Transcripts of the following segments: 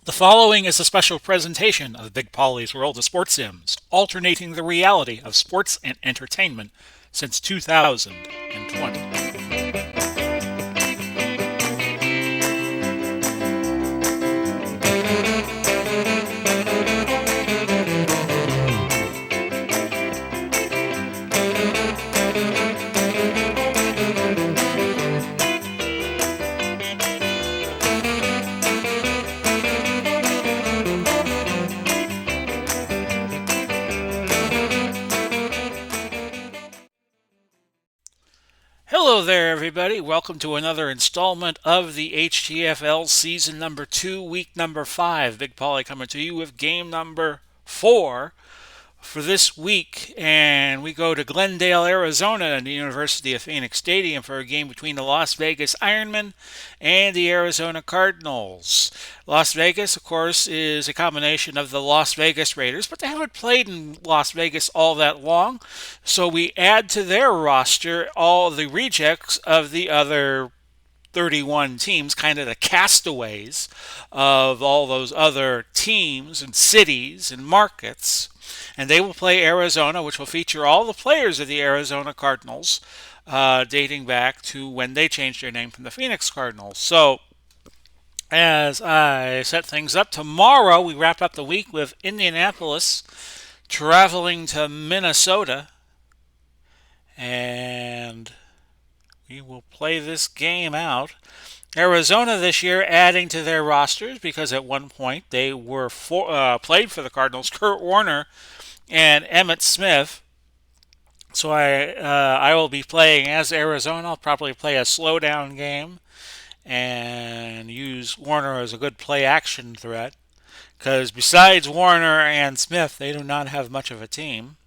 The following is a special presentation of Big Polly's World of Sports Sims, alternating the reality of sports and entertainment since 2020. Hello there, everybody. Welcome to another installment of the HTFL season number 2, week number 5. Big Polly coming to you with game number 4 for this week, and we go to Glendale, Arizona, and the University of Phoenix Stadium for a game between the Las Vegas Ironmen and the Arizona Cardinals. Las Vegas, of course, is a combination of the Las Vegas Raiders, but they haven't played in Las Vegas all that long, so we add to their roster all the rejects of the other 31 teams, kind of the castaways of all those other teams and cities and markets. And they will play Arizona, which will feature all the players of the Arizona Cardinals, dating back to when they changed their name from the Phoenix Cardinals. So, as I set things up, tomorrow we wrap up the week with Indianapolis traveling to Minnesota. And we will play this game out. Arizona this year adding to their rosters because at one point they were played for the Cardinals. Kurt Warner and Emmitt Smith. So I will be playing as Arizona. I'll probably play a slowdown game and use Warner as a good play action threat. Because besides Warner and Smith, they do not have much of a team.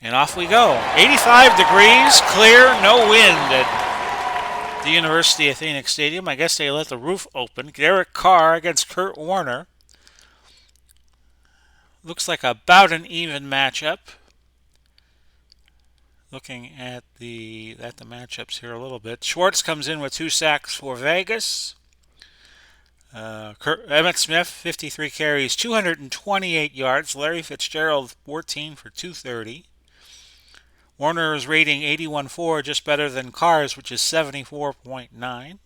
And off we go. 85 degrees, clear, no wind at the University of Phoenix Stadium. I guess they let the roof open. Derek Carr against Kurt Warner. Looks like about an even matchup. Looking at the matchups here a little bit. Schwartz comes in with 2 sacks for Vegas. Emmitt Smith, 53 carries, 228 yards. Larry Fitzgerald, 14 for 230. Warner is rating 81.4, just better than Carr's, which is 74.9.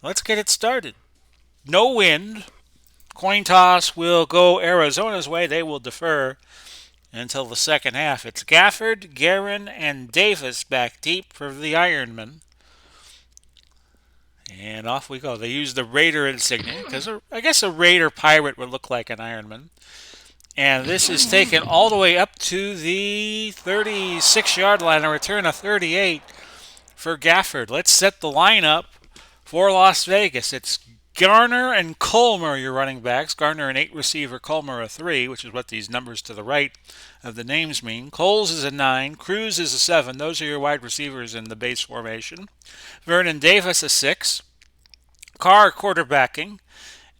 Let's get it started. No wind. Coin toss will go Arizona's way. They will defer until the second half. It's Gafford, Guerin, and Davis back deep for the Ironmen. And off we go. They use the Raider insignia because I guess a Raider pirate would look like an Ironman. And this is taken all the way up to the 36-yard line. A return of 38 for Gafford. Let's set the lineup for Las Vegas. It's Garner and Colmer, your running backs. Garner an 8 receiver, Colmer a 3, which is what these numbers to the right of the names mean. Coles is a 9, Cruz is a 7. Those are your wide receivers in the base formation. Vernon Davis a 6. Carr quarterbacking.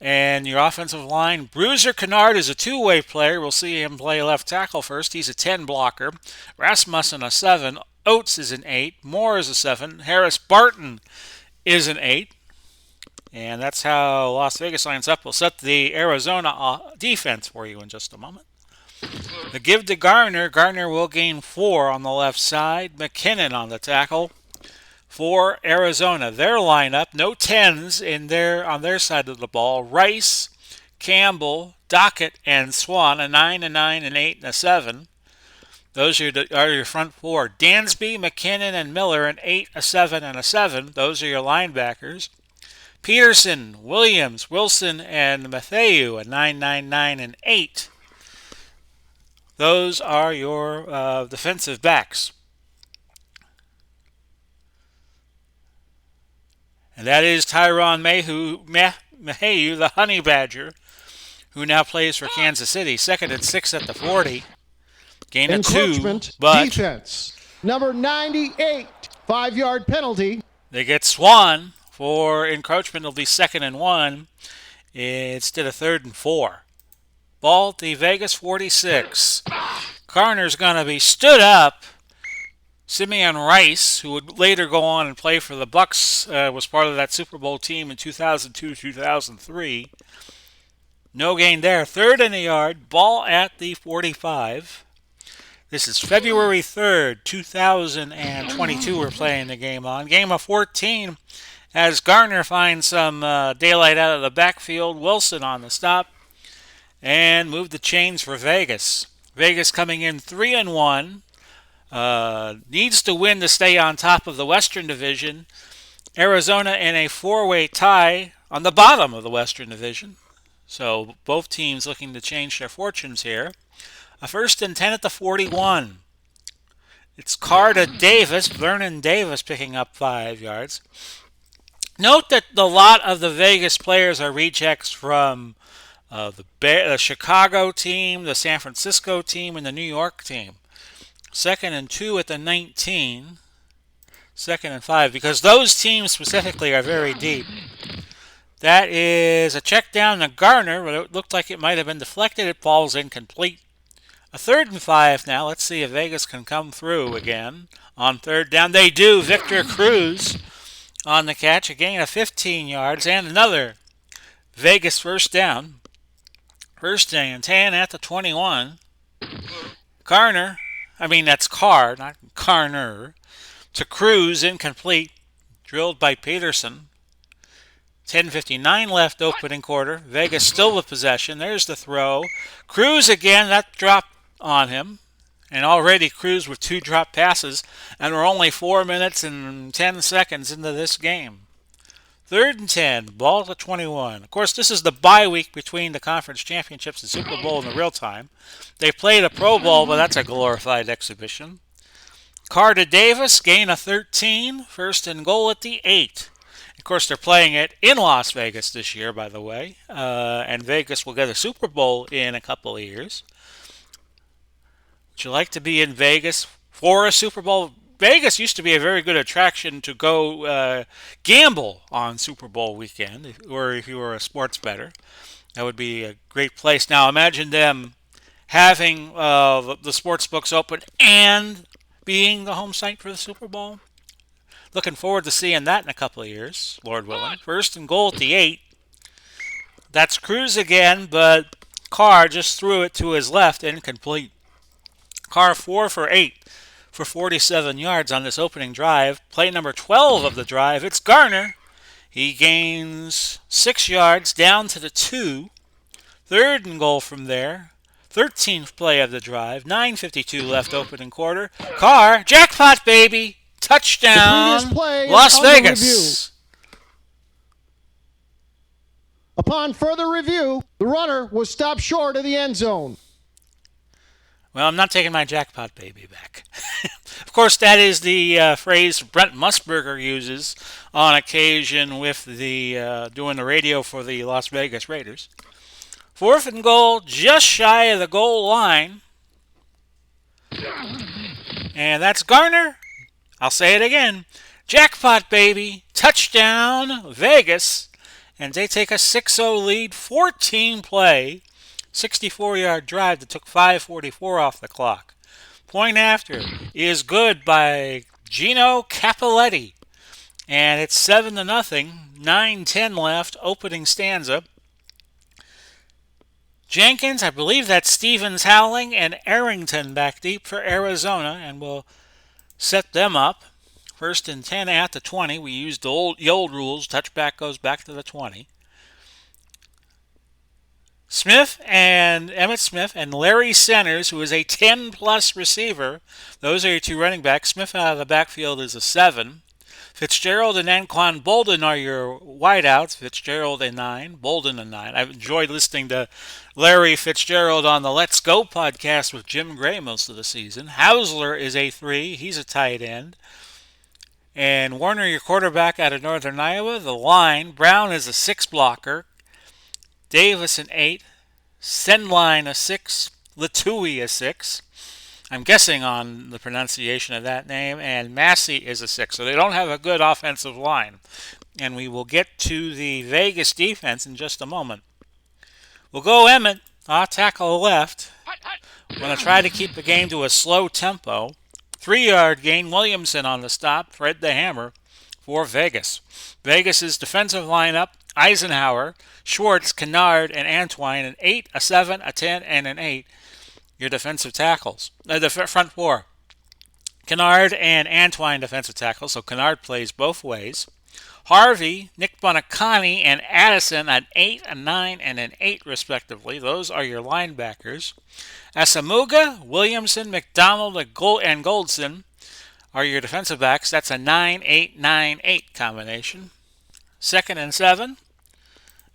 And your offensive line, Bruiser Kennard is a two-way player. We'll see him play left tackle first. He's a 10 blocker. Rasmussen a 7. Oates is an 8. Moore is a 7. Harris Barton is an 8. And that's how Las Vegas lines up. We'll set the Arizona defense for you in just a moment. The give to Garner. Garner will gain 4 on the left side. McKinnon on the tackle for Arizona. Their lineup, no 10s on their side of the ball. Rice, Campbell, Dockett, and Swan, a 9, a 9, an 8, and a 7. Those are your front 4. Dansby, McKinnon, and Miller, an 8, a 7, and a 7. Those are your linebackers. Peterson, Williams, Wilson, and Matthew, a 9, 9, 9, and 8. Those are your defensive backs. And that is Tyrann Mathieu, the Honey Badger, who now plays for Kansas City. 2nd and 6 at the 40. Gain of 2, but defense. Number 98, 5-yard penalty. They get Swan for encroachment. It'll be 2nd and 1 instead of 3rd and 4. Ball, the Vegas 46. Garner's going to be stood up Simeon Rice, who would later go on and play for the Bucks, was part of that Super Bowl team in 2002-2003. No gain there. Third in the yard. Ball at the 45. This is February 3rd, 2022. We're playing the game on. Game of 14 as Garner finds some daylight out of the backfield. Wilson on the stop. And move the chains for Vegas. Vegas coming in 3-1. Needs to win to stay on top of the Western Division. Arizona in a four-way tie on the bottom of the Western Division. So both teams looking to change their fortunes here. A 1st and 10 at the 41. It's Carr to Davis. Vernon Davis picking up 5 yards. Note that a lot of the Vegas players are rejects from the Chicago team, the San Francisco team, and the New York team. 2nd and 2 at the 19. 2nd and 5, because those teams specifically are very deep. That is a check down to Garner, but it looked like it might have been deflected. It falls incomplete. A 3rd and 5 now. Let's see if Vegas can come through again on 3rd down. They do. Victor Cruz on the catch. A gain of 15 yards and another Vegas 1st down. 1st and 10 at the 21. That's Carr, not Garner. To Cruz, incomplete. Drilled by Peterson. 10:59 left opening quarter. Vegas still with possession. There's the throw. Cruz again, that dropped on him. And already Cruz with 2 drop passes. And we're only 4 minutes and 10 seconds into this game. 3rd and 10, ball to 21. Of course, this is the bye week between the conference championships and Super Bowl in the real time. They played a Pro Bowl, but that's a glorified exhibition. Carr to Davis, gain of 13. 1st and goal at the 8. Of course, they're playing it in Las Vegas this year, by the way. And Vegas will get a Super Bowl in a couple of years. Would you like to be in Vegas for a Super Bowl? Vegas used to be a very good attraction to go gamble on Super Bowl weekend, or if you were a sports bettor. That would be a great place. Now imagine them having the sports books open and being the home site for the Super Bowl. Looking forward to seeing that in a couple of years, Lord willing. 1st and goal at the 8. That's Cruz again, but Carr just threw it to his left, incomplete. Carr 4 for 8 for 47 yards on this opening drive. Play number 12 of the drive. It's Garner. He gains 6 yards down to the 2. 3rd and goal from there. 13th play of the drive. 9:52 left opening quarter. Carr, jackpot baby, touchdown, Las Vegas. Upon further review, the runner was stopped short of the end zone. Well, I'm not taking my jackpot baby back. Of course, that is the phrase Brent Musburger uses on occasion with the doing the radio for the Las Vegas Raiders. 4th and goal, just shy of the goal line. And that's Garner. I'll say it again. Jackpot, baby. Touchdown, Vegas. And they take a 6-0 lead, 14 play, 64-yard drive that took 5:44 off the clock. Point after is good by Gino Cappelletti. And it's 7-0, 9:10 left, opening stanza. Jenkins, I believe that's Stevens Howling, and Arrington back deep for Arizona, and we'll set them up. 1st and 10 at the 20. We used the old rules. Touchback goes back to the 20. Emmitt Smith and Larry Centers, who is a 10-plus receiver. Those are your 2 running backs. Smith out of the backfield is a 7. Fitzgerald and Anquan Bolden are your wideouts. Fitzgerald a 9, Bolden a 9. I've enjoyed listening to Larry Fitzgerald on the Let's Go podcast with Jim Gray most of the season. Hausler is a 3. He's a tight end. And Warner, your quarterback out of Northern Iowa. The line, Brown is a 6 blocker. Davis an 8. Sendline a 6. Latui a 6. I'm guessing on the pronunciation of that name. And Massey is a 6. So they don't have a good offensive line. And we will get to the Vegas defense in just a moment. We'll go Emmett. I'll tackle left. I'm going to try to keep the game to a slow tempo. 3-yard gain. Williamson on the stop. Fred the Hammer for Vegas. Vegas's defensive lineup: Eisenhower, Schwartz, Kennard, and Antwine. An 8, a 7, a 10, and an 8. Your defensive tackles. The front four: Kennard and Antwine defensive tackles. So Kennard plays both ways. Harvey, Nick Bonacani, and Addison at 8, a 9, and an 8 respectively. Those are your linebackers. Asamuga, Williamson, McDonald, and Goldson are your defensive backs. That's a 9-8-9-8 combination. 2nd and 7.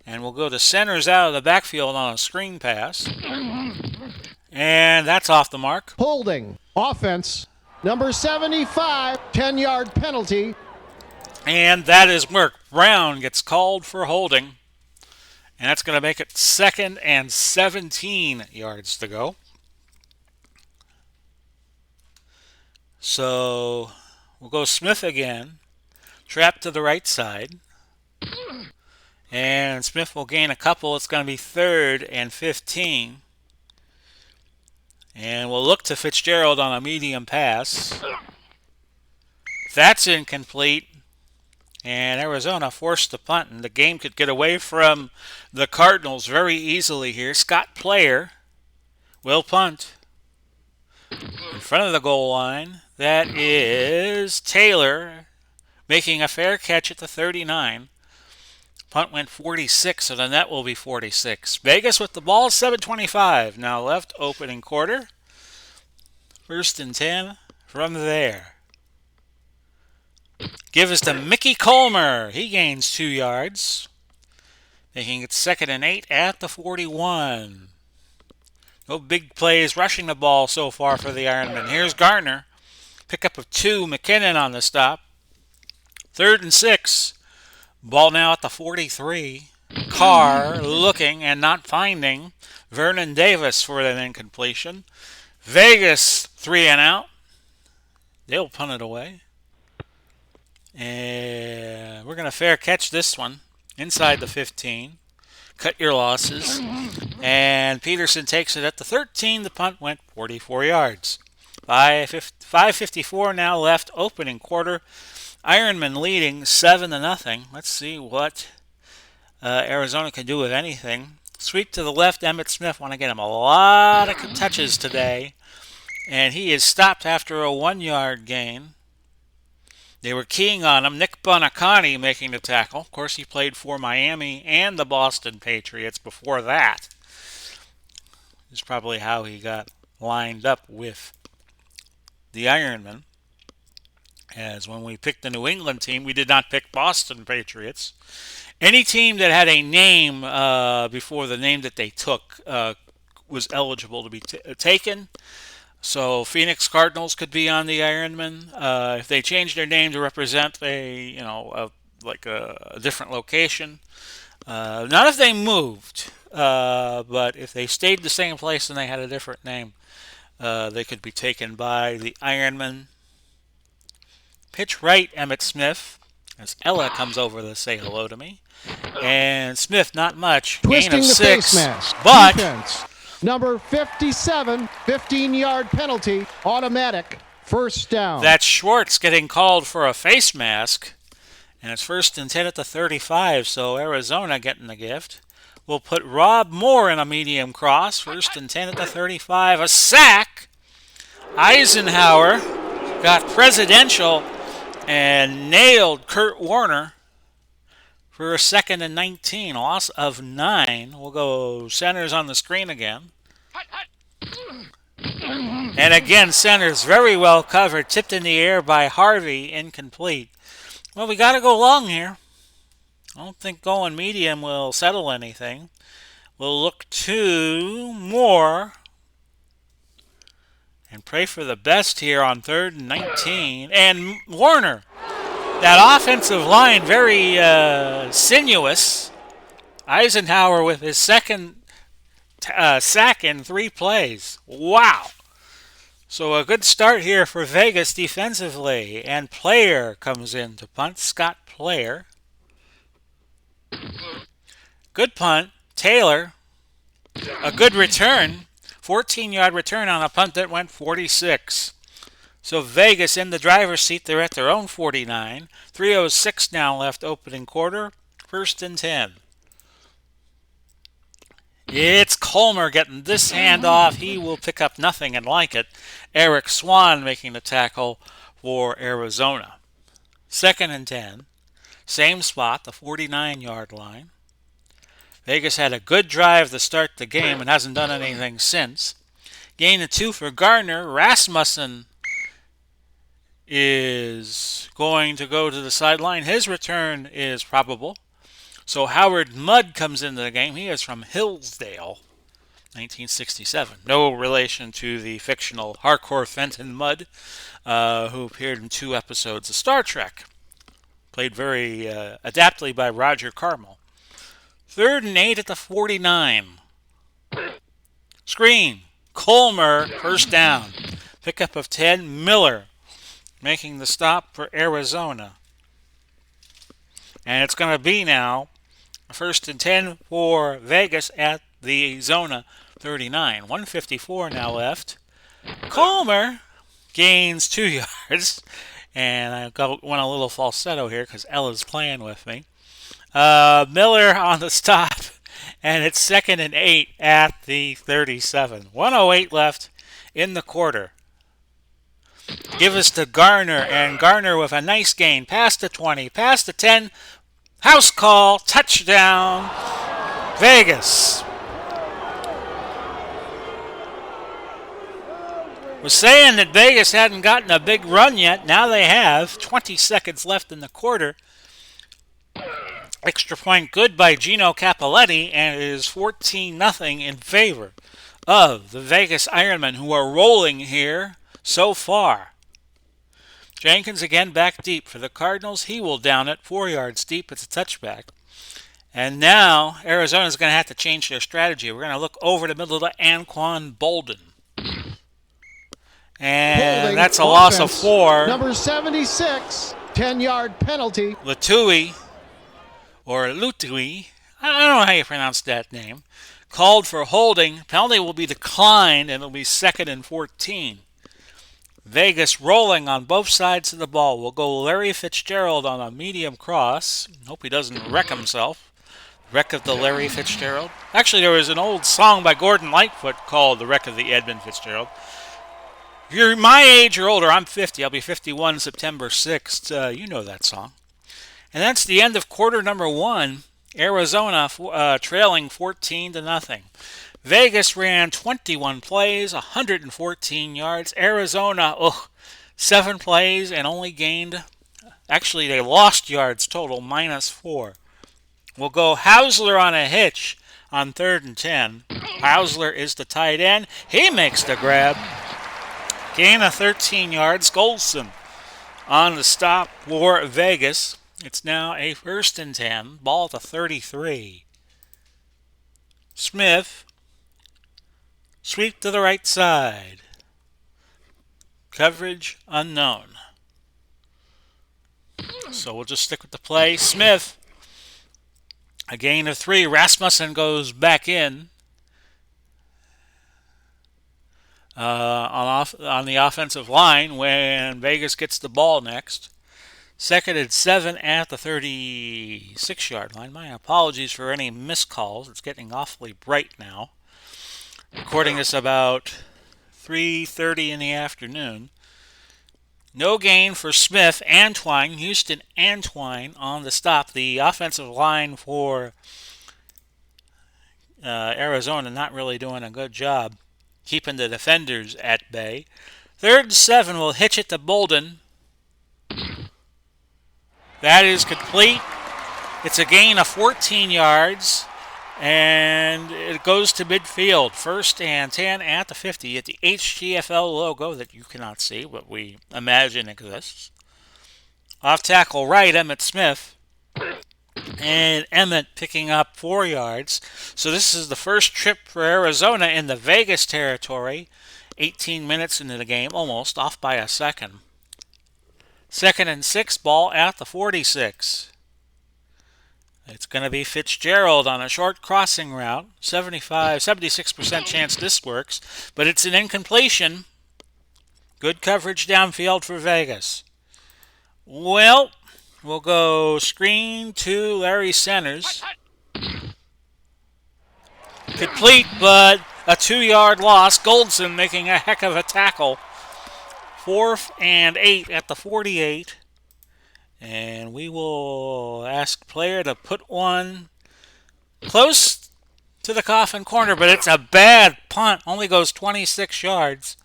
And we'll go to centers out of the backfield on a screen pass. And that's off the mark. Holding. Offense. Number 75. 10-yard penalty. And that is worked. Brown gets called for holding. And that's going to make it 2nd and 17 yards to go. So we'll go Smith again. Trap to the right side. And Smith will gain a couple. It's going to be 3rd and 15. And we'll look to Fitzgerald on a medium pass. That's incomplete. And Arizona forced the punt, and the game could get away from the Cardinals very easily here. Scott Player will punt. In front of the goal line, that is Taylor making a fair catch at the 39. Punt went 46, so the net will be 46. Vegas with the ball, 7:25. Now left opening quarter. 1st and 10 from there. Give us to Mickey Colmer. He gains 2 yards, making it 2nd and 8 at the 41. No big plays rushing the ball so far for the Ironmen. Here's Gardner. Pickup of 2. McKinnon on the stop. 3rd and 6. Ball now at the 43. Carr looking and not finding Vernon Davis for an incompletion. Vegas 3 and out. They'll punt it away. And we're going to fair catch this one inside the 15. Cut your losses. And Peterson takes it at the 13. The punt went 44 yards. 5:54 now left opening quarter. Ironmen leading 7-0. Let's see what Arizona can do with anything. Sweep to the left. Emmitt Smith. Want to get him a lot of touches today. And he is stopped after a 1-yard gain. They were keying on him. Nick Bonacani making the tackle. Of course, he played for Miami and the Boston Patriots before that. This is probably how he got lined up with the Ironmen. As when we picked the New England team, we did not pick Boston Patriots. Any team that had a name before the name that they took was eligible to be taken. So Phoenix Cardinals could be on the Ironmen if they changed their name to represent a different location. Not if they moved, but if they stayed the same place and they had a different name, they could be taken by the Ironmen. Pitch right, Emmitt Smith, as Ella comes over to say hello to me. And Smith, not much. Twisting Gain of the 6. face mask. But Defense. Number 57, 15-yard penalty, automatic, 1st down. that's Schwartz getting called for a face mask. And it's 1st and 10 at the 35, so Arizona getting the gift. We'll put Rob Moore in a medium cross. 1st and 10 at the 35. A sack. Eisenhower got presidential and nailed Kurt Warner for a 2nd and 19. Loss of 9. We'll go centers on the screen again. And again, centers very well covered. Tipped in the air by Harvey. Incomplete. Well, we got to go long here. I don't think going medium will settle anything. We'll look to Moore and pray for the best here on 3rd and 19. And Warner, that offensive line, very sinuous. Eisenhower with his 2nd sack in 3 plays. Wow. So a good start here for Vegas defensively. And Player comes in to punt. Scott Player. Good punt. Taylor. A good return. 14-yard return on a punt that went 46. So Vegas in the driver's seat. They're at their own 49. 3:06 now left opening quarter. First and 10. It's Colmer getting this handoff. He will pick up nothing and like it. Eric Swan making the tackle for Arizona. Second and 10. Same spot, the 49-yard line. Vegas had a good drive to start the game and hasn't done anything since. Gain of 2 for Gardner. Rasmussen is going to go to the sideline. His return is probable. So Howard Mudd comes into the game. He is from Hillsdale, 1967. No relation to the fictional Harcourt Fenton Mudd, who appeared in 2 episodes of Star Trek. Played very adaptly by Roger Carmel. 3rd and 8 at the 49. Screen. Colmer, first down. Pickup of 10. Miller making the stop for Arizona. And it's going to be now first and 10 for Vegas at the Zona 39. 154 now left. Colmer gains 2 yards. And I went a little falsetto here because Ella's playing with me. Miller on the stop. And it's 2nd and 8 at the 37. 1:08 left in the quarter. Give us to Garner, and Garner with a nice gain. Past the 20, past the 10. House call, touchdown, Vegas. Was saying that Vegas hadn't gotten a big run yet. Now they have. 20 seconds left in the quarter. Extra point good by Gino Cappelletti, and it is 14-0 in favor of the Vegas Ironmen, who are rolling here so far. Jenkins again back deep for the Cardinals. He will down it 4 yards deep. It's a touchback. And now Arizona's going to have to change their strategy. We're going to look over the middle to Anquan Bolden. And Holding that's a loss of offense. 4. Number 76, 10-yard penalty. Latui, or Lutui, I don't know how you pronounce that name, called for holding. Penalty will be declined, and it'll be 2nd and 14. Vegas rolling on both sides of the ball. We'll go Larry Fitzgerald on a medium cross. Hope he doesn't wreck himself. Wreck of the Larry Fitzgerald. Actually, there was an old song by Gordon Lightfoot called The Wreck of the Edmund Fitzgerald. If you're my age or older, I'm 50. I'll be 51 September 6th. You know that song. And that's the end of quarter number 1. Arizona trailing 14-0. Vegas ran 21 plays, 114 yards. Arizona, 7 plays and only gained, actually they lost yards total, -4. We'll go Hausler on a hitch on 3rd and 10. Hausler is the tight end. He makes the grab. Gain of 13 yards. Golson on the stop for Vegas. It's now a 1st and 10. Ball at the 33. Smith. Sweep to the right side. Coverage unknown. So we'll just stick with the play. Smith. A gain of 3. Rasmussen goes back in. On the offensive line when Vegas gets the ball next. 2nd and 7 at the 36-yard line. My apologies for any miscalls. It's getting awfully bright now. Recording this about 3:30 in the afternoon. No gain for Smith. Antwine, Houston Antwine on the stop. The offensive line for Arizona not really doing a good job keeping the defenders at bay. 3rd and 7 will hitch it to Bolden. That is complete. It's a gain of 14 yards, and it goes to midfield. 1st and 10 at the 50 at the HTFL logo that you cannot see, but we imagine exists. Off tackle right, Emmett Smith. And Emmett picking up 4 yards. So this is the first trip for Arizona in the Vegas territory. 18 minutes into the game, almost, off by a second. 2nd and 6, ball at the 46. It's going to be Fitzgerald on a short crossing route. 76% chance this works, but it's an incompletion. Good coverage downfield for Vegas. Well, we'll go screen to Larry Centers. Complete, but a 2-yard loss. Goldson making a heck of a tackle. 4th and 8 at the 48. And we will ask player to put one close to the coffin corner, but it's a bad punt. Only goes 26 yards.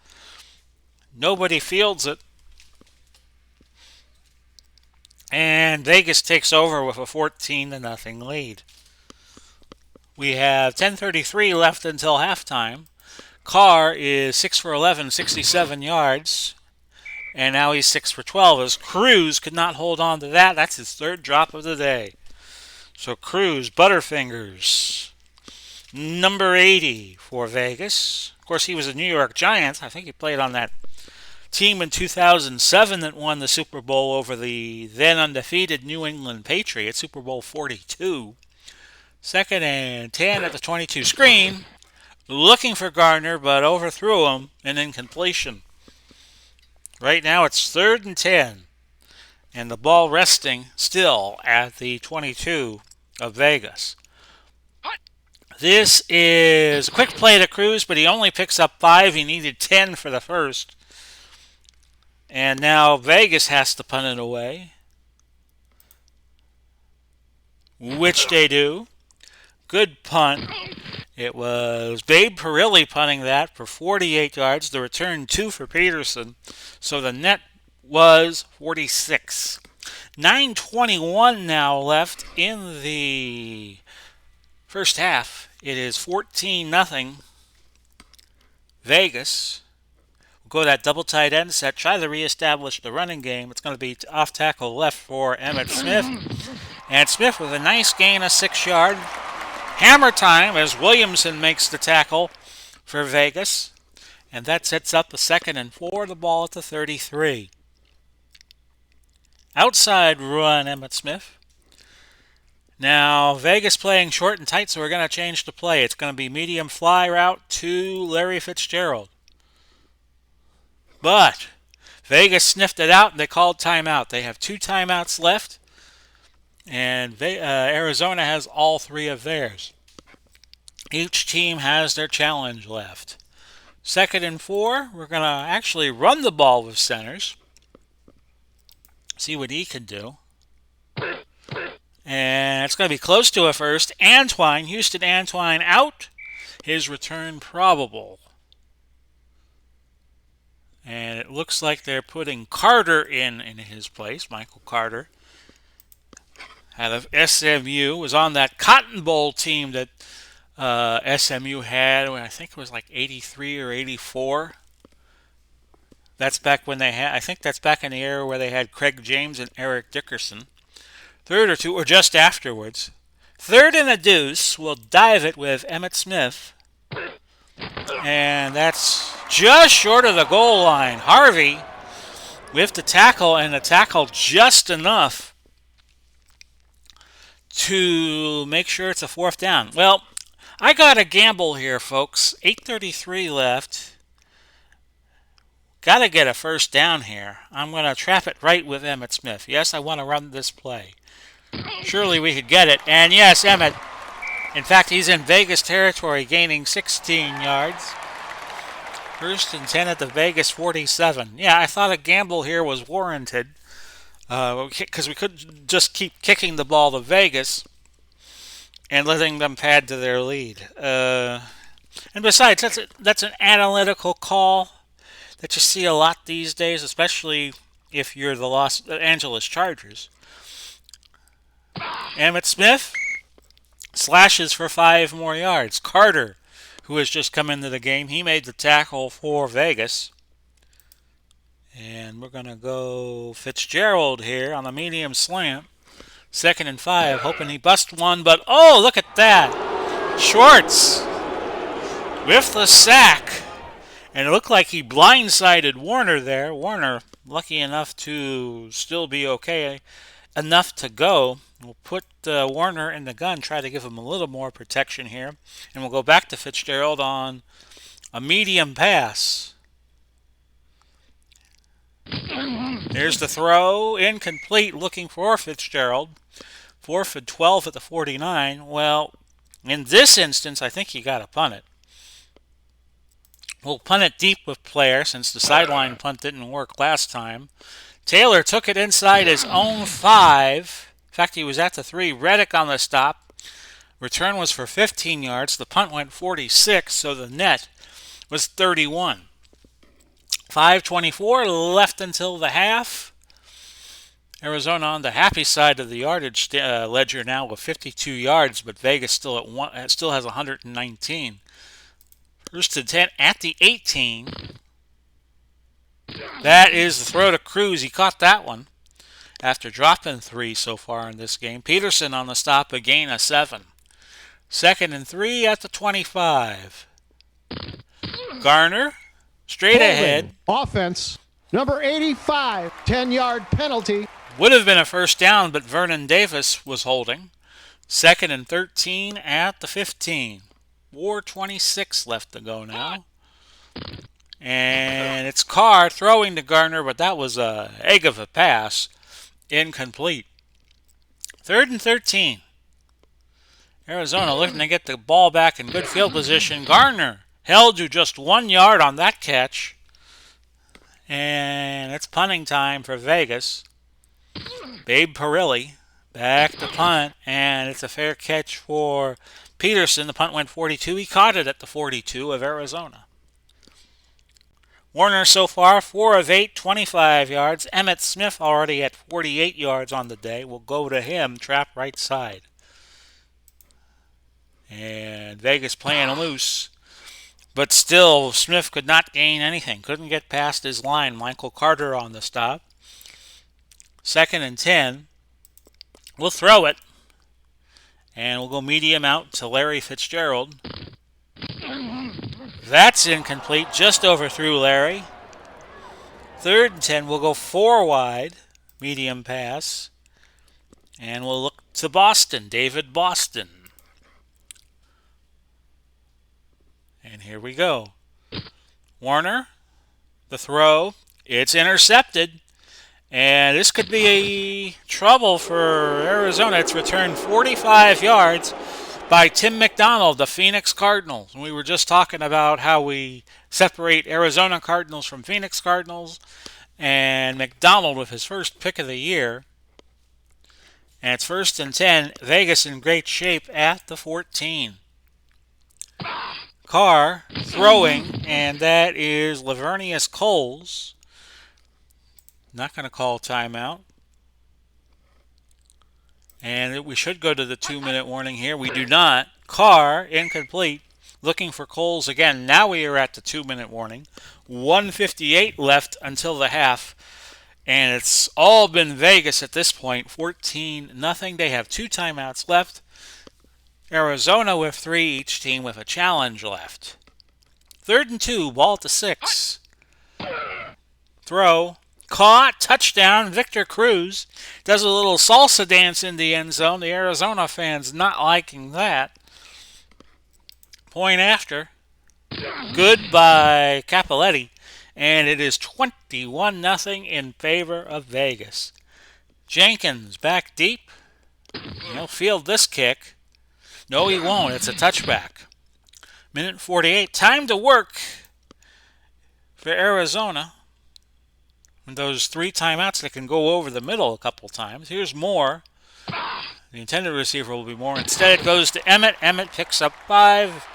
Nobody fields it. And Vegas takes over with a 14-0 lead. We have 10:33 left until halftime. Carr is 6 for 11, 67 yards. And now he's 6 for 12 as Cruz could not hold on to that. That's his 3rd drop of the day. So Cruz, Butterfingers, number 80 for Vegas. Of course, he was a New York Giant. I think he played on that team in 2007 that won the Super Bowl over the then undefeated New England Patriots, Super Bowl 42. 2nd and 10 at the 22 screen. Looking for Gardner, but overthrew him. An incompletion. Right now it's 3rd and 10. And the ball resting still at the 22 of Vegas. This is a quick play to Cruz, but he only picks up 5. He needed 10 for the first. And now Vegas has to punt it away, which they do. Good punt. It was Babe Perilli punting that for 48 yards. The return 2 for Peterson. So the net was 46. 9:21 now left in the first half. It is 14-0 Vegas. We'll go that double tight end set. Try to reestablish the running game. It's going to be off tackle left for Emmitt Smith. And Smith with a nice gain of 6 yards. Hammer time as Williamson makes the tackle for Vegas. And that sets up a 2nd and 4. The ball at the 33. Outside run, Emmitt Smith. Now, Vegas playing short and tight, so we're going to change the play. It's going to be medium fly route to Larry Fitzgerald. But Vegas sniffed it out, and they called timeout. They have 2 timeouts left, and Arizona has all 3 of theirs. Each team has their challenge left. 2nd and 4, we're going to actually run the ball with Centers. See what he can do. And it's going to be close to a first. Houston Antwine out. His return probable. And it looks like they're putting Carter in his place, Michael Carter. Out of SMU, was on that Cotton Bowl team that SMU had, I think it was like 83 or 84. That's back when they had, I think that's back in the era where they had Craig James and Eric Dickerson. 3rd or 2, or just afterwards. 3rd and a deuce. We'll dive it with Emmitt Smith. And that's just short of the goal line. Harvey with the tackle, and the tackle just enough to make sure it's a 4th down. Well, I got a gamble here, folks. 8:33 left. Got to get a 1st down here. I'm going to trap it right with Emmitt Smith. Yes, I want to run this play. Surely we could get it. And yes, Emmitt. In fact, he's in Vegas territory, gaining 16 yards. 1st and 10 at the Vegas 47. Yeah, I thought a gamble here was warranted because we couldn't just keep kicking the ball to Vegas and letting them pad to their lead. And besides, that's an analytical call that you see a lot these days, especially if you're the Los Angeles Chargers. Emmitt Smith slashes for 5 more yards. Carter, who has just come into the game, he made the tackle for Vegas. And we're going to go Fitzgerald here on the medium slant. 2nd and 5, hoping he busts one, but oh, look at that. Schwartz with the sack. And it looked like he blindsided Warner there. Warner, lucky enough to still be okay, enough to go. We'll put Warner in the gun, try to give him a little more protection here. And we'll go back to Fitzgerald on a medium pass. Here's the throw, incomplete, looking for Fitzgerald. 4th and 12 at the 49. Well, in this instance, I think you got to punt it. We'll punt it deep with player since the sideline punt didn't work last time. Taylor took it inside his own 5. In fact, he was at the 3. Reddick on the stop. Return was for 15 yards. The punt went 46, so the net was 31. 5:24 left until the half. Arizona on the happy side of the yardage ledger now with 52 yards, but Vegas still has 119. First and 10 at the 18. That is the throw to Cruz. He caught that one after dropping 3 so far in this game. Peterson on the stop, a gain of 7. 2nd and 3 at the 25. Garner straight ahead. Offense. Number 85, 10-yard penalty. Would have been a first down, but Vernon Davis was holding. 2nd and 13 at the 15. 4:26 left to go now. And it's Carr throwing to Garner, but that was a egg of a pass. Incomplete. 3rd and 13. Arizona looking to get the ball back in good field position. Garner held to just 1 yard on that catch. And it's punting time for Vegas. Babe Perilli back to punt, and it's a fair catch for Peterson. The punt went 42. He caught it at the 42 of Arizona. Warner so far, 4 of 8, 25 yards. Emmitt Smith already at 48 yards on the day. We'll go to him, trap right side. And Vegas playing loose. But still, Smith could not gain anything. Couldn't get past his line. Michael Carter on the stop. 2nd and 10. We'll throw it. And we'll go medium out to Larry Fitzgerald. That's incomplete. Just overthrew Larry. 3rd and 10. We'll go 4 wide. Medium pass. And we'll look to Boston. David Boston. And here we go. Warner. The throw. It's intercepted. And this could be trouble for Arizona. It's returned 45 yards by Tim McDonald, the Phoenix Cardinals. And we were just talking about how we separate Arizona Cardinals from Phoenix Cardinals. And McDonald with his first pick of the year. And it's 1st and 10. Vegas in great shape at the 14. Carr throwing, and that is Lavernius Coles. Not going to call timeout. And we should go to the 2-minute warning here. We do not. Carr, incomplete. Looking for Coles again. Now we are at the 2-minute warning. 1:58 left until the half. And it's all been Vegas at this point. 14-0. They have 2 timeouts left. Arizona with 3, each team with a challenge left. 3rd and 2, ball at the 6. Throw. Caught, touchdown, Victor Cruz does a little salsa dance in the end zone. The Arizona fans not liking that. Point after. Good by Cappelletti. And it is 21-0 in favor of Vegas. Jenkins back deep. He'll field this kick. No, he won't. It's a touchback. 1:48. Time to work for Arizona. Those 3 timeouts that can go over the middle a couple times. Here's Moore. The intended receiver will be Moore. Instead, it goes to Emmitt. Emmitt picks up 5.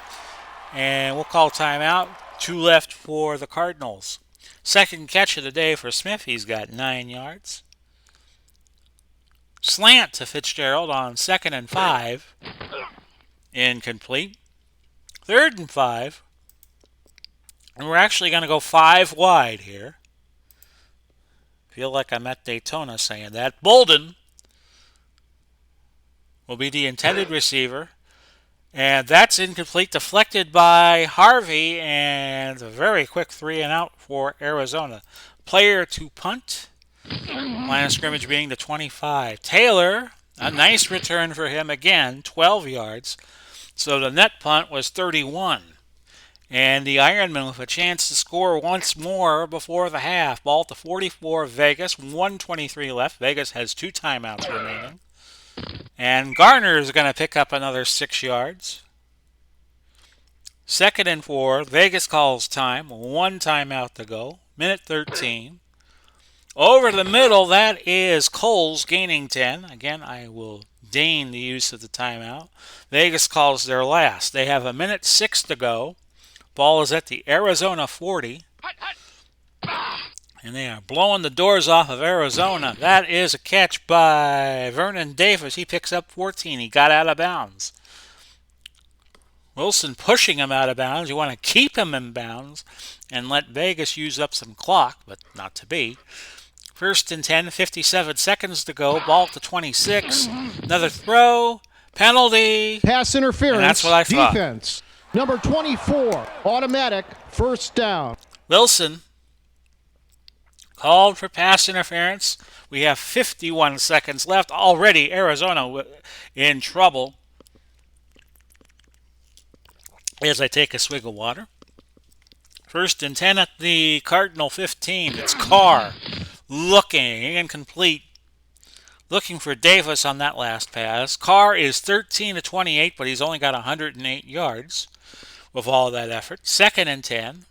And we'll call timeout. 2 left for the Cardinals. 2nd catch of the day for Smith. He's got 9 yards. Slant to Fitzgerald on 2nd and 5. Incomplete. 3rd and 5. And we're actually going to go 5 wide here. Feel like I'm at Daytona saying that. Bolden will be the intended receiver. And that's incomplete. Deflected by Harvey. And a very quick 3 and out for Arizona. Player to punt. Line of scrimmage being the 25. Taylor, a nice return for him again. 12 yards. So the net punt was 31. And the Ironmen with a chance to score once more before the half. Ball to 44, Vegas, 1:23 left. Vegas has 2 timeouts remaining. And Garner is going to pick up another 6 yards. 2nd and 4. Vegas calls time. 1 timeout to go. Minute 13. Over the middle, that is Coles gaining 10. Again, I will deign the use of the timeout. Vegas calls their last. They have a minute 6 to go. Ball is at the Arizona 40. And they are blowing the doors off of Arizona. That is a catch by Vernon Davis. He picks up 14. He got out of bounds. Wilson pushing him out of bounds. You want to keep him in bounds and let Vegas use up some clock, but not to be. 1st and 10, 57 seconds to go. Ball to 26. Another throw. Penalty. Pass interference. And that's what I thought. Defense. Number 24. Automatic. First down. Wilson called for pass interference. We have 51 seconds left. Already Arizona in trouble. As I take a swig of water. 1st and 10 at the Cardinal 15. It's Carr looking incomplete. Looking for Davis on that last pass. Carr is 13 to 28, but he's only got 108 yards with all that effort. 2nd and 10.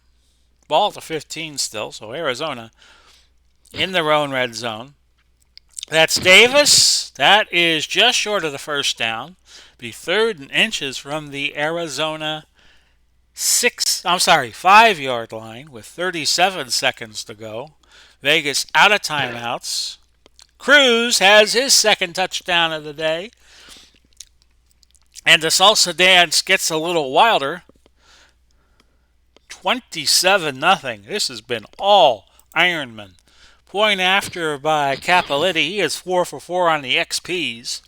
Ball to 15 still, so Arizona in their own red zone. That's Davis. That is just short of the first down. Be 3rd and inches from the Arizona 5-yard line with 37 seconds to go. Vegas out of timeouts. Cruz has his 2nd touchdown of the day. And the salsa dance gets a little wilder. 27-0. This has been all Ironmen. Point after by Capelletti. He is 4 for 4 on the XPs.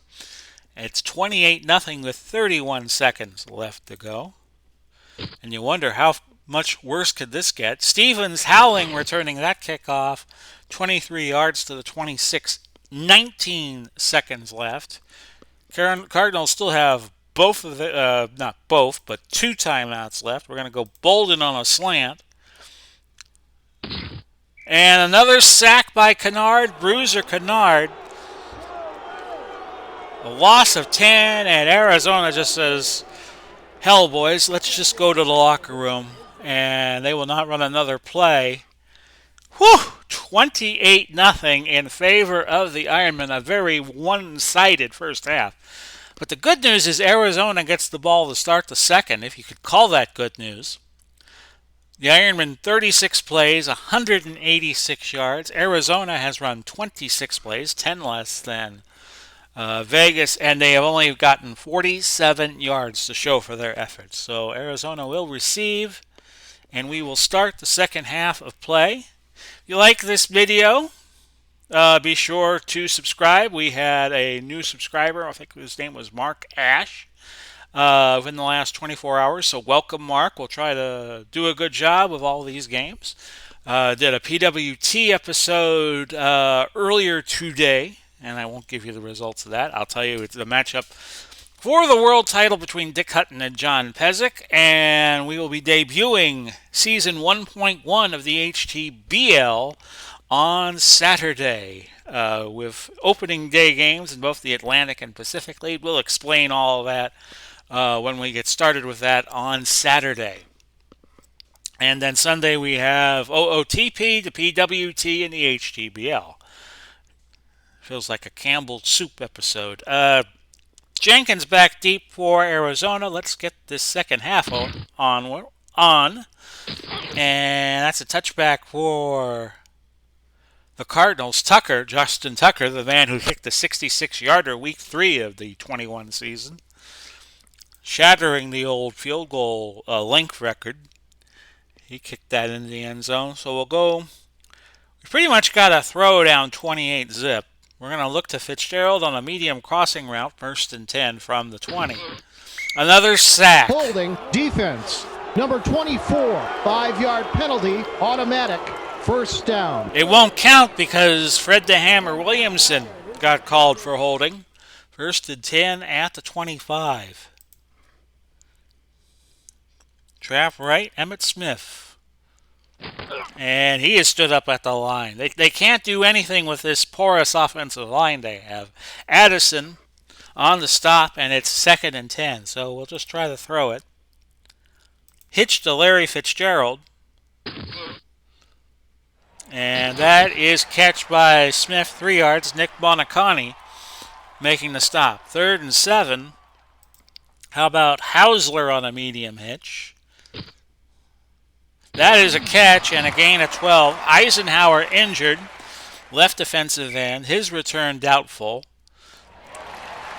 It's 28-0 with 31 seconds left to go. And you wonder how much worse could this get. Stevens howling returning that kickoff. 23 yards to the 26. 19 seconds left. Cardinals still have not both, but 2 timeouts left. We're going to go Bolden on a slant. And another sack by Kennard, Bruiser Kennard. A loss of 10, and Arizona just says, hell, boys, let's just go to the locker room. And they will not run another play. Whew! 28-0 in favor of the Ironmen. A very one-sided first half. But the good news is Arizona gets the ball to start the second, if you could call that good news. The Ironmen 36 plays, 186 yards. Arizona has run 26 plays, 10 less than Vegas, and they have only gotten 47 yards to show for their efforts. So Arizona will receive, and we will start the second half of play. If you like this video, be sure to subscribe. We had a new subscriber, I think his name was Mark Ash, within the last 24 hours. So welcome, Mark. We'll try to do a good job with all these games. Did a PWT episode earlier today, and I won't give you the results of that. I'll tell you it's a matchup for the world title between Dick Hutton and John Pezic, and we will be debuting Season 1.1 of the HTBL on Saturday with opening day games in both the Atlantic and Pacific League. We'll explain all of that when we get started with that on Saturday. And then Sunday we have OOTP, the PWT, and the HTBL. Feels like a Campbell soup episode. Jenkins back deep for Arizona. Let's get this second half on. And that's a touchback for the Cardinals. Justin Tucker, the man who kicked the 66-yarder week 3 of the 21 season. Shattering the old field goal length record. He kicked that into the end zone. So we'll go. We pretty much got a throw down 28 zip. We're going to look to Fitzgerald on a medium crossing route, 1st and 10 from the 20. Another sack. Holding defense. Number 24, 5-yard penalty, automatic, first down. It won't count because Fred the Hammer Williamson got called for holding. 1st and 10 at the 25. trap right, Emmitt Smith. And he has stood up at the line. They can't do anything with this porous offensive line they have. Addison on the stop, and it's 2nd and 10. So we'll just try to throw it. Hitch to Larry Fitzgerald. And that is catch by Smith, 3 yards. Nick Bonacani making the stop. 3rd and 7. How about Hausler on a medium hitch? That is a catch and a gain of 12. Eisenhower injured. Left defensive end. His return doubtful.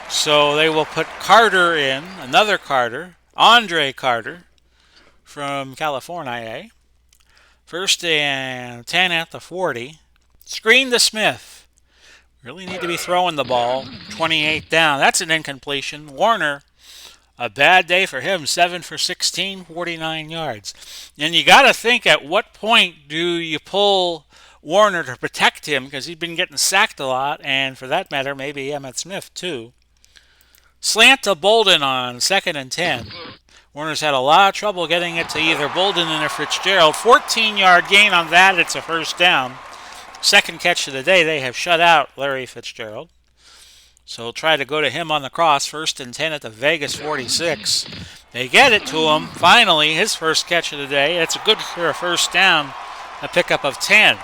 So they will put Carter in. Another Carter. Andre Carter from California. 1st and 10 at the 40. Screen to Smith. Really need to be throwing the ball. 28 down. That's an incompletion. Warner, a bad day for him. 7 for 16, 49 yards. And you got to think, at what point do you pull Warner to protect him? Because he's been getting sacked a lot. And for that matter, maybe Emmitt Smith too. Slant to Bolden on 2nd and 10. Warner's had a lot of trouble getting it to either Bolden or Fitzgerald. 14-yard gain on that. It's a 1st down. 2nd catch of the day. They have shut out Larry Fitzgerald. So we'll try to go to him on the cross. 1st and 10 at the Vegas 46. They get it to him. Finally, his 1st catch of the day. It's good for a 1st down. A pickup of 10.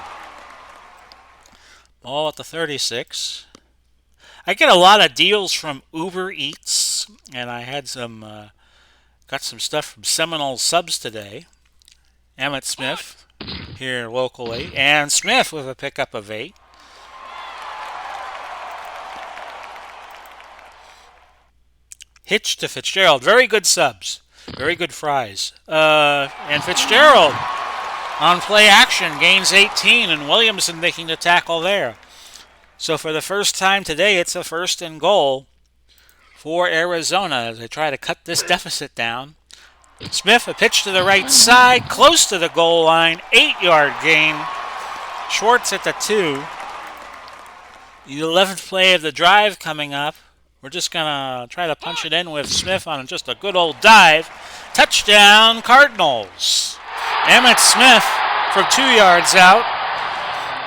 Ball at the 36. I get a lot of deals from Uber Eats. And I had some... got some stuff from Seminole Subs today. Emmitt Smith here locally. And Smith with a pickup of 8. Hitch to Fitzgerald. Very good subs. Very good fries. And Fitzgerald on play action gains 18. And Williamson making the tackle there. So for the first time today, it's a 1st and goal for Arizona as they try to cut this deficit down. Smith, a pitch to the right side, close to the goal line, 8-yard gain. Schwartz at the 2. The 11th play of the drive coming up. We're just going to try to punch it in with Smith on just a good old dive. Touchdown, Cardinals. Emmitt Smith from 2 yards out.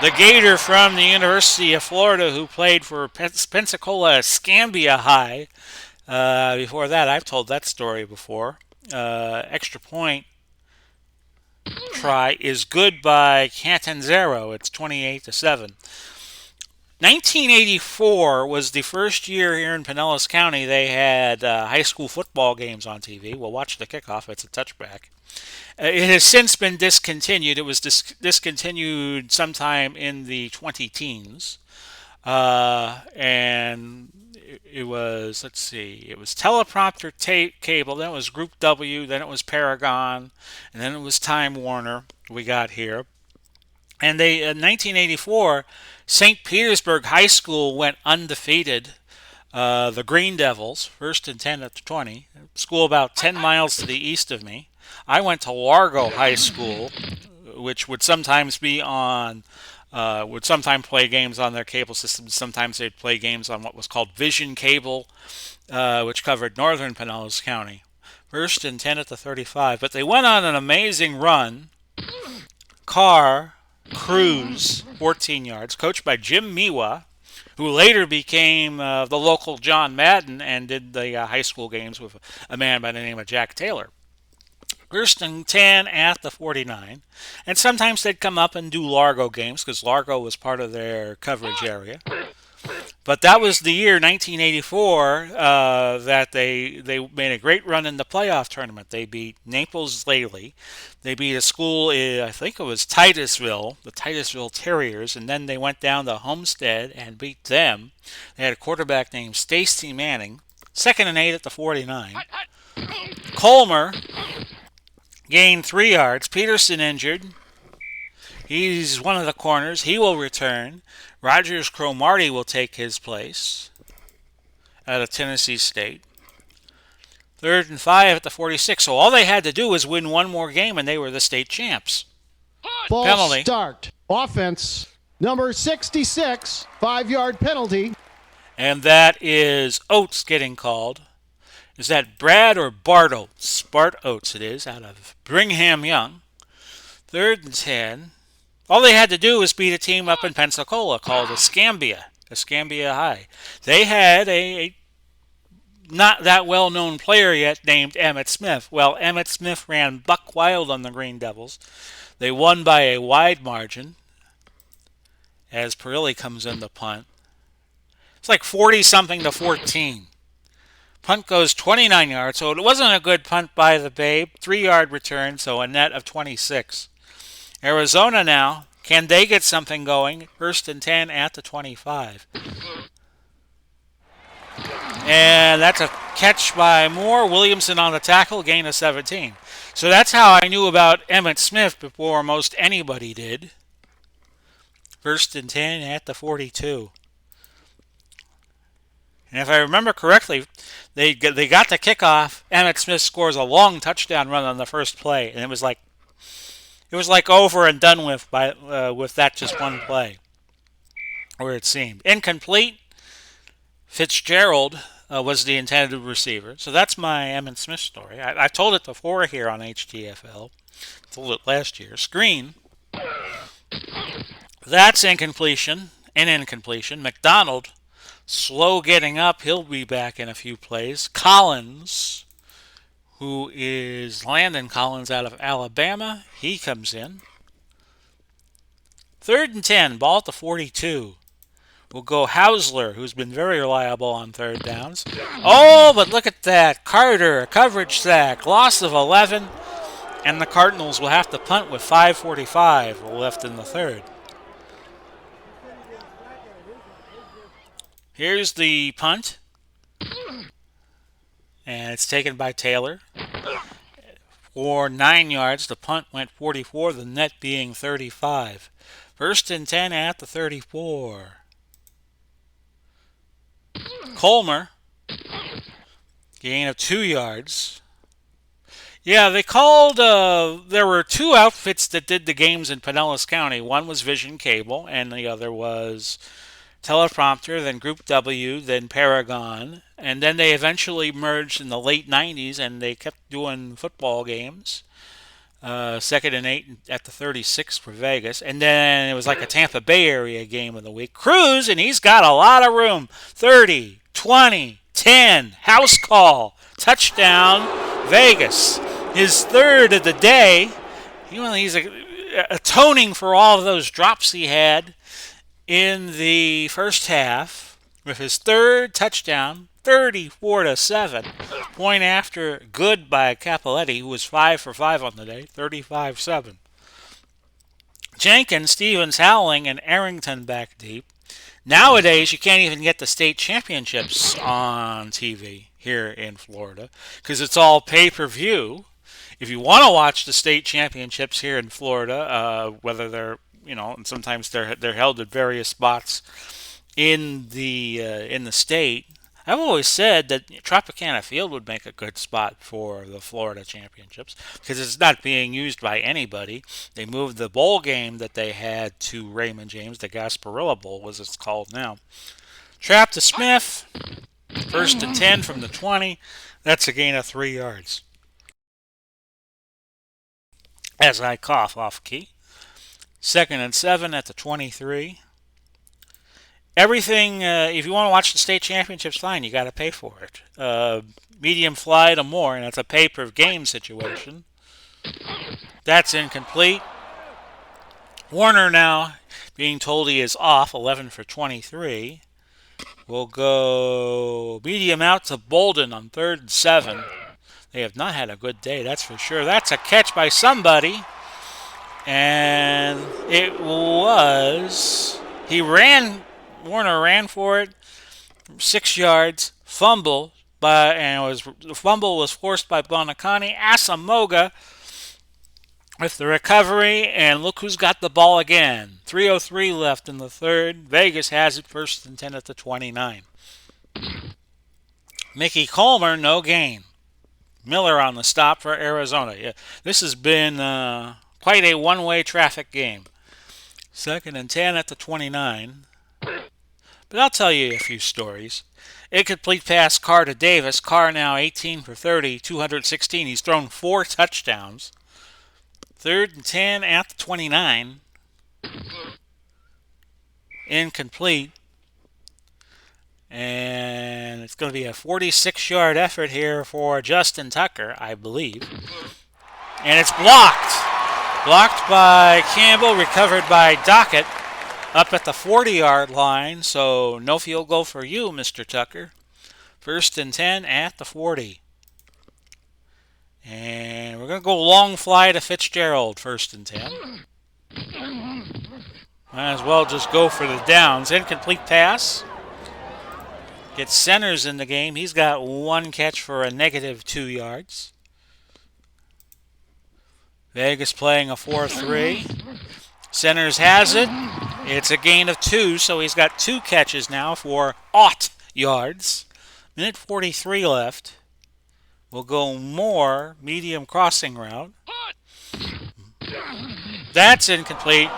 The Gator from the University of Florida who played for Pensacola Escambia High. Before that, I've told that story before. Extra point try is good by Catanzaro. It's 28-7. 1984 was the first year here in Pinellas County they had high school football games on TV. We'll watch the kickoff. It's a touchback. It has since been discontinued. It was discontinued sometime in the 20-teens. And it was, let's see, it was teleprompter cable, then it was Group W, then it was Paragon, and then it was Time Warner we got here. And in 1984, St. Petersburg High School went undefeated. The Green Devils, 1st and 10 at the 20. School about 10 miles to the east of me. I went to Largo High School, which would sometimes be on, would sometimes play games on their cable system. Sometimes they'd play games on what was called Vision Cable, which covered northern Pinellas County. 1st and 10 at the 35. But they went on an amazing run. Carr, Cruz, 14 yards, coached by Jim Miwa, who later became the local John Madden and did the high school games with a man by the name of Jack Taylor. 1st and 10 at the 49. And sometimes they'd come up and do Largo games because Largo was part of their coverage area. But that was the year, 1984, that they made a great run in the playoff tournament. They beat Naples Lely. They beat a school, I think it was Titusville, the Titusville Terriers, and then they went down to Homestead and beat them. They had a quarterback named Stacy Manning. 2nd and 8 at the 49. Colmer gained 3 yards. Peterson injured. He's one of the corners. He will return. Rogers Cromartie will take his place out of Tennessee State. 3rd and 5 at the 46. So all they had to do was win one more game, and they were the state champs. False Penalty. start. Offense. Number 66. 5-yard penalty. And that is Oates getting called. Is that Brad or Bart Oates? Bart Oates it is, out of Brigham Young. 3rd and 10. All they had to do was beat a team up in Pensacola called Escambia High. They had a not that well-known player yet named Emmett Smith. Well, Emmett Smith ran buck wild on the Green Devils. They won by a wide margin as Perilli comes in to punt. It's like 40-something to 14. Punt goes 29 yards, so it wasn't a good punt by the Babe. 3-yard return, so a net of 26. Arizona now, can they get something going? 1st and 10 at the 25. And that's a catch by Moore. Williamson on the tackle, gain of 17. So that's how I knew about Emmett Smith before most anybody did. 1st and 10 at the 42. And if I remember correctly, they got the kickoff. Emmett Smith scores a long touchdown run on the first play, and it was like over and done with with that just one play, where it seemed incomplete. Fitzgerald was the intended receiver, so that's my Emmett Smith story. I've told it before here on HTFL. Told it last year. Screen. That's incompletion. An incompletion. McDonald. Slow getting up. He'll be back in a few plays. Collins, who is Landon Collins out of Alabama. He comes in. 3rd and 10. Ball at the 42. We'll go Hausler, who's been very reliable on 3rd downs. Oh, but look at that. Carter, a coverage sack. Loss of 11. And the Cardinals will have to punt with 5:45 left in the 3rd. Here's the punt. And it's taken by Taylor. For 9 yards, the punt went 44, the net being 35. 1st and 10 at the 34. Colmer, gain of 2 yards. Yeah, they called, there were 2 outfits that did the games in Pinellas County. One was Vision Cable, and the other was Teleprompter, then Group W, then Paragon. And then they eventually merged in the late 90s, and they kept doing football games. 2nd and 8 at the 36 for Vegas. And then it was like a Tampa Bay area game of the week. Cruz, and he's got a lot of room. 30, 20, 10, house call, touchdown, Vegas. His 3rd of the day. He's atoning for all of those drops he had in the first half with his 3rd touchdown, 34-7. Point after good by Capoletti, who was 5 for 5 on the day, 35-7. Jenkins, Stevens, Howling, and Arrington back deep. Nowadays, you can't even get the state championships on TV here in Florida because it's all pay-per-view. If you want to watch the state championships here in Florida, whether they're and sometimes they're held at various spots in the state. I've always said that Tropicana Field would make a good spot for the Florida Championships because it's not being used by anybody. They moved the bowl game that they had to Raymond James, the Gasparilla Bowl, as it's called now. Trap to Smith, 1st and 10 from the 20. That's a gain of 3 yards. As I cough off key. 2nd and 7 at the 23. Everything, if you want to watch the state championships, fine, you got to pay for it. Medium fly to more, and it's a pay-per-game situation. That's incomplete. Warner now being told he is off, 11 for 23. We'll go medium out to Bolden on 3rd and 7. They have not had a good day, that's for sure. That's a catch by somebody. And it was... Warner ran for it, 6 yards, fumble, the fumble was forced by Bonacani. Asamoah with the recovery, and look who's got the ball again. 3:03 left in the 3rd. Vegas has it, 1st and 10 at the 29. Mickey Colmer, no gain. Miller on the stop for Arizona. Yeah, this has been quite a one-way traffic game. 2nd and 10 at the 29. but I'll tell you a few stories. Incomplete pass, Carr to Davis. Carr now 18 for 30, 216. He's thrown 4 touchdowns. 3rd and 10 at the 29. Incomplete. And it's going to be a 46-yard effort here for Justin Tucker, I believe. And it's blocked. Blocked by Campbell, recovered by Dockett up at the 40-yard line. So no field goal for you, Mr. Tucker. 1st and 10 at the 40. And we're going to go long fly to Fitzgerald, 1st and 10. Might as well just go for the downs. Incomplete pass. Gets Centers in the game. He's got 1 catch for a negative 2 yards. Vegas playing a 4-3. Centers has it. It's a gain of 2, so he's got 2 catches now for 0 yards. Minute 43 left. We'll go more medium crossing route. That's incomplete.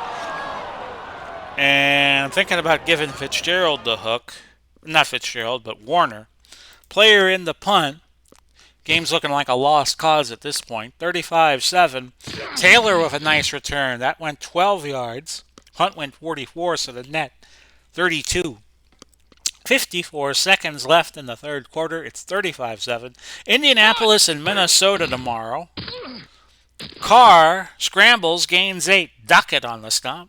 And I'm thinking about giving Fitzgerald the hook. Not Fitzgerald, but Warner. Player in the punt. Game's looking like a lost cause at this point. 35-7. Taylor with a nice return. That went 12 yards. Punt went 44, so the net 32. 54 seconds left in the 3rd quarter. It's 35-7. Indianapolis and Minnesota tomorrow. Carr scrambles, gains 8. Dockett on the stop.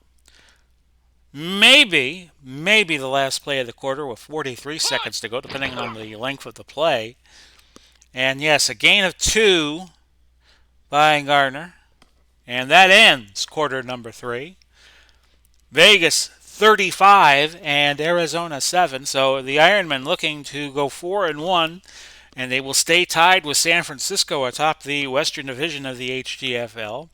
Maybe the last play of the quarter with 43 seconds to go, depending on the length of the play. And yes, a gain of 2 by Gardner. And that ends quarter number 3. Vegas 35 and Arizona 7. So the Ironmen looking to go 4-1, and they will stay tied with San Francisco atop the Western Division of the HTFL.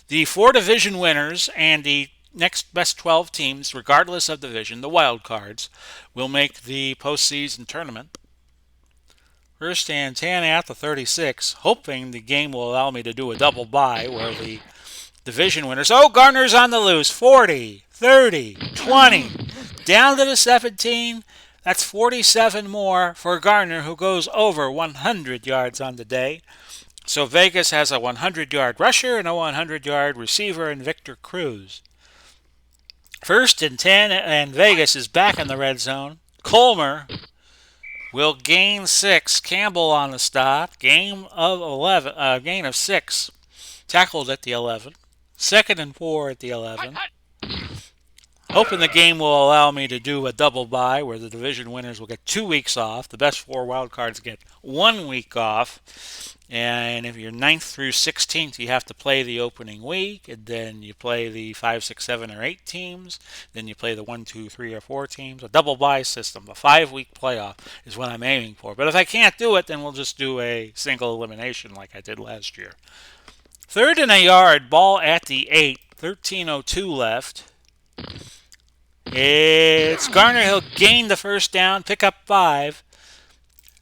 The 4 division winners and the next best 12 teams, regardless of division, the wild cards, will make the postseason tournament. 1st and 10 at the 36, hoping the game will allow me to do a double bye where the division winners. Oh, Gardner's on the loose. 40, 30, 20, down to the 17. That's 47 more for Gardner, who goes over 100 yards on the day. So Vegas has a 100-yard rusher and a 100-yard receiver in Victor Cruz. 1st and 10, and Vegas is back in the red zone. Colmer will gain 6. Campbell on the stop. Gain of 6. Tackled at the 11. 2nd and 4 at the 11. Hoping the game will allow me to do a double bye where the division winners will get 2 weeks off. The best 4 wild cards get 1 week off. And if you're 9th through 16th, you have to play the opening week, and then you play the 5, 6, 7, or 8 teams. Then you play the 1, 2, 3, or 4 teams. A double bye system, a 5-week playoff is what I'm aiming for. But if I can't do it, then we'll just do a single elimination like I did last year. 3rd and a yard, ball at the 8, 13:02 left. It's Gardner. He'll gain the 1st down, pick up 5.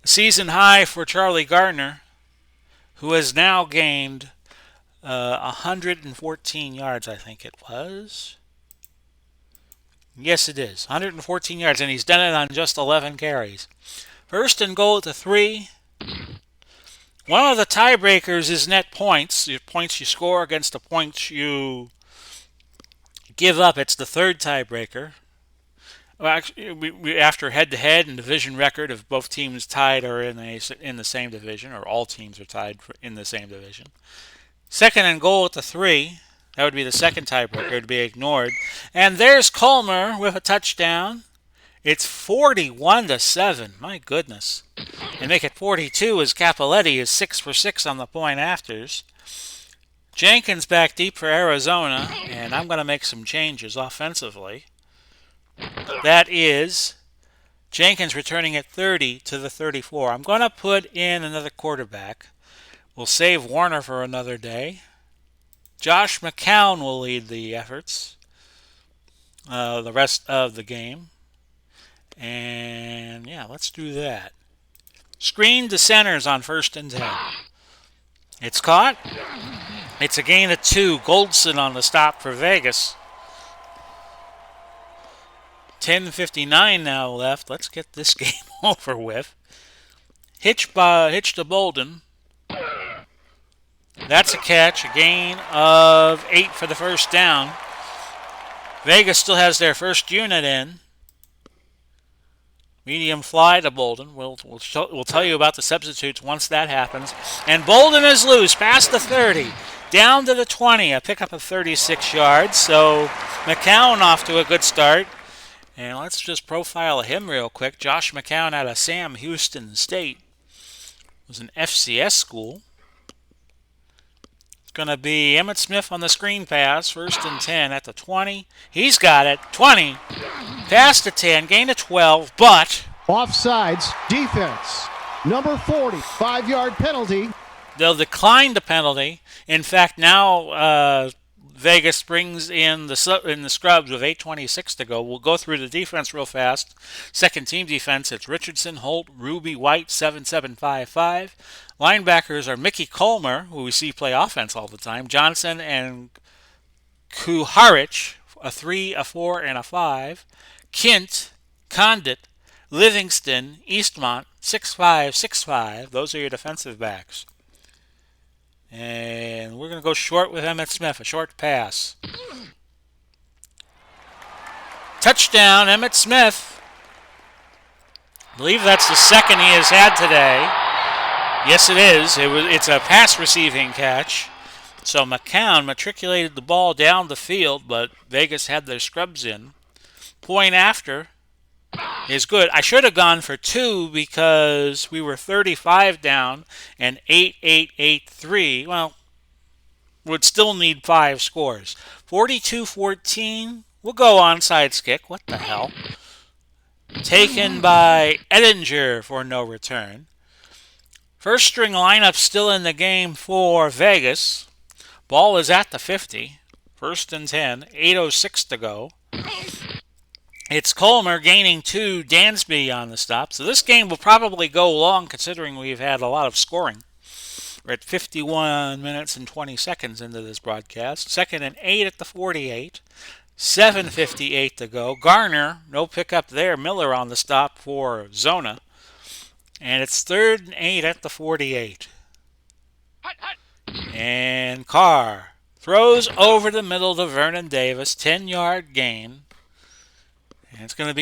Season high for Charlie Gardner, who has now gained 114 yards, I think it was. Yes, it is. 114 yards, and he's done it on just 11 carries. 1st and goal at the 3. One of the tiebreakers is net points. The points you score against the points you give up. It's the 3rd tiebreaker. Well, actually, after head-to-head and division record, if both teams tied or in the same division, or all teams are tied in the same division. 2nd and goal at the 3. That would be the 2nd tiebreaker to be ignored. And there's Colmer with a touchdown. It's 41-7. My goodness. And make it 42 as Capoletti is 6 for 6 on the point afters. Jenkins back deep for Arizona, and I'm going to make some changes offensively. That is Jenkins returning at 30 to the 34. I'm going to put in another quarterback. We'll save Warner for another day. Josh McCown will lead the efforts the rest of the game. And yeah, let's do that. Screen to Centers on 1st and 10. It's caught. It's a gain of 2. Goldson on the stop for Vegas. 10:59 now left. Let's get this game over with. Hitch to Bolden. That's a catch. A gain of 8 for the first down. Vegas still has their first unit in. Medium fly to Bolden. We'll tell you about the substitutes once that happens. And Bolden is loose past the 30. Down to the 20. A pickup of 36 yards. So McCown off to a good start. And let's just profile him real quick. Josh McCown out of Sam Houston State. Was an FCS school. It's going to be Emmitt Smith on the screen pass. 1st and 10 at the 20. He's got it. 20. Past the 10. Gain of 12. But Offsides, defense. Number 40, 5-yard penalty. they'll decline the penalty. In fact, now Vegas brings in the scrubs with 8:26 to go. We'll go through the defense real fast. Second team defense, it's Richardson, Holt, Ruby, White, 7-7-5-5. Linebackers are Mickey Colmer, who we see play offense all the time, Johnson and Kuharich, a 3, a 4, and a 5. Kint, Condit, Livingston, Eastmont, 6'5", 6'5". Those are your defensive backs. And we're going to go short with Emmitt Smith, a short pass. Touchdown, Emmitt Smith. I believe that's the second he has had today. Yes, it is. It's a pass receiving catch. So McCown matriculated the ball down the field, but Vegas had their scrubs in. Point after is good. I should have gone for 2 because we were 35 down and 8-8-8-3. Well, would still need 5 scores. 42-14. We'll go onside kick. What the hell? Taken by Edinger for no return. First string lineup still in the game for Vegas. Ball is at the 50. 1st and 10. 8:06 to go. It's Colmer gaining 2, Dansby on the stop. So this game will probably go long considering we've had a lot of scoring. We're at 51 minutes and 20 seconds into this broadcast. 2nd and 8 at the 48. 7:58 to go. Garner, no pickup there. Miller on the stop for Zona. And it's 3rd and 8 at the 48. And Carr throws over the middle to Vernon Davis. 10-yard gain. And it's going to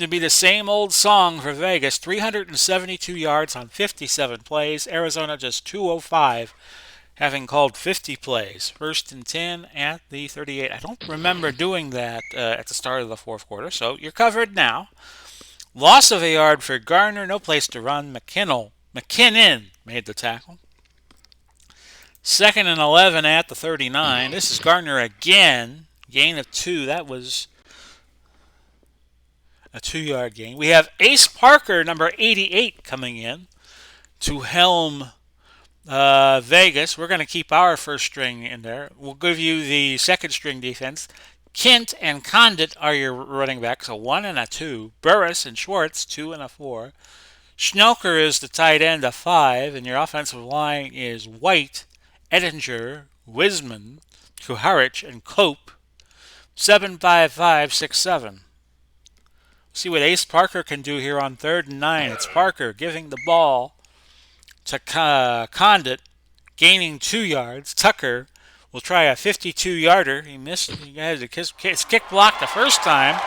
be the same old song for Vegas. 372 yards on 57 plays. Arizona just 205, having called 50 plays. 1st and 10 at the 38. I don't remember doing that at the start of the 4th quarter, so you're covered now. Loss of a yard for Garner. No place to run. McKinnon made the tackle. 2nd and 11 at the 39. This is Garner again. Gain of 2. That was a 2-yard gain. We have Ace Parker, number 88, coming in to helm Vegas. We're going to keep our first string in there. We'll give you the second string defense. Kint and Condit are your running backs, a 1 and a 2. Burris and Schwartz, 2 and a 4. Schnelker is the tight end, a 5. And your offensive line is White, Edinger, Wisman, Kuharich, and Cope. 7-5-5-6-7. See what Ace Parker can do here on 3rd and 9. It's Parker giving the ball to Condit, gaining 2 yards. Tucker will try a 52-yarder. He missed. He had his kick blocked the first time,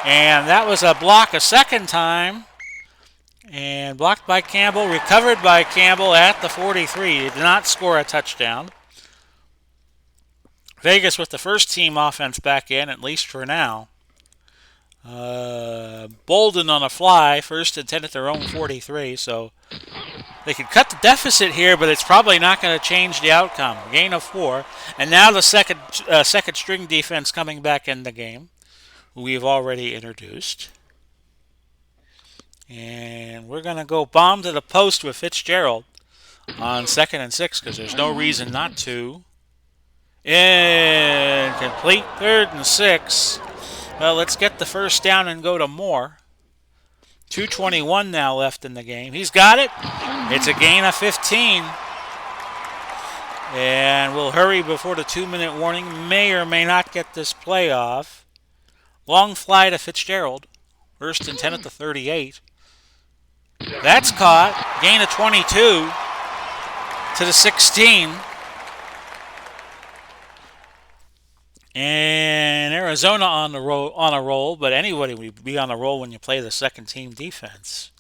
and that was a block a second time. And blocked by Campbell, recovered by Campbell at the 43. He did not score a touchdown. Vegas with the first team offense back in, at least for now. Bolden on a fly, 1st and 10 at their own 43, so they could cut the deficit here, but it's probably not going to change the outcome. Gain of 4, and now the second string defense coming back in the game, who we've already introduced. And we're going to go bomb to the post with Fitzgerald on 2nd and 6 because there's no reason not to. Incomplete, 3rd and 6. Well, let's get the first down and go to Moore. 2:21 now left in the game. He's got it. It's a gain of 15. And we'll hurry before the 2-minute warning. May or may not get this play off. Long fly to Fitzgerald. First and 10 at the 38. That's caught. Gain of 22 to the 16. And Arizona on a roll, but anybody would be on a roll when you play the second team defense.